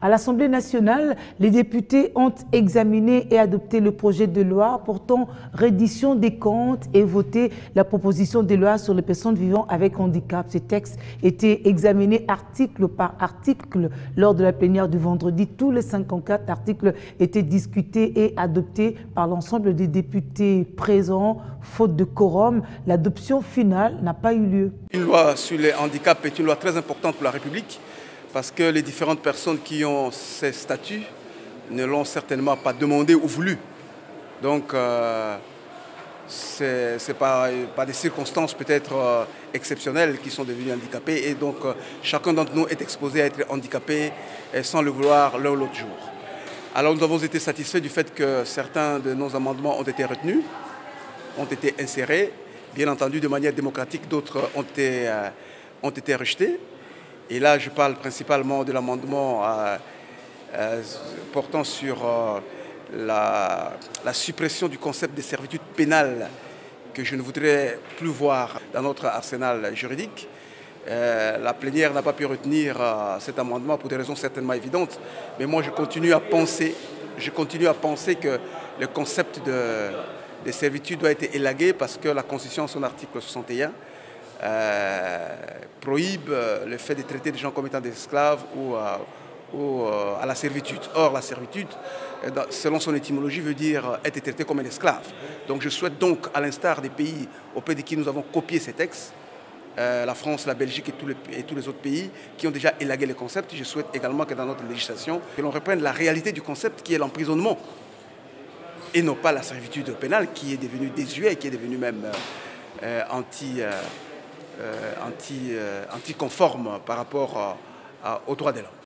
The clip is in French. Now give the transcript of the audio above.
À l'Assemblée nationale, les députés ont examiné et adopté le projet de loi portant reddition des comptes et voté la proposition de loi sur les personnes vivant avec handicap. Ces textes étaient examinés article par article lors de la plénière du vendredi. Tous les 54 articles étaient discutés et adoptés par l'ensemble des députés présents. Faute de quorum, l'adoption finale n'a pas eu lieu. Une loi sur les handicaps est une loi très importante pour la République parce que les différentes personnes qui ont ces statuts ne l'ont certainement pas demandé ou voulu. Donc, ce n'est pas des circonstances peut-être exceptionnelles qui sont devenues handicapées. Et donc, chacun d'entre nous est exposé à être handicapé sans le vouloir l'un ou l'autre jour. Alors, nous avons été satisfaits du fait que certains de nos amendements ont été retenus, ont été insérés. Bien entendu, de manière démocratique, d'autres ont été rejetés. Et là, je parle principalement de l'amendement portant sur la suppression du concept de servitude pénale que je ne voudrais plus voir dans notre arsenal juridique. La plénière n'a pas pu retenir cet amendement pour des raisons certainement évidentes. Mais moi, je continue à penser que le concept de servitude doit être élagué parce que la Constitution, son article 61, prohibe le fait de traiter des gens comme étant des esclaves ou à la servitude. Or, la servitude, selon son étymologie, veut dire être traité comme un esclave. Donc je souhaite donc, à l'instar des pays auprès de qui nous avons copié ces textes, la France, la Belgique et tous les autres pays qui ont déjà élagué le concept, je souhaite également que dans notre législation, que l'on reprenne la réalité du concept qui est l'emprisonnement et non pas la servitude pénale qui est devenue désuète, qui est devenue même anticonforme par rapport aux droits de l'homme.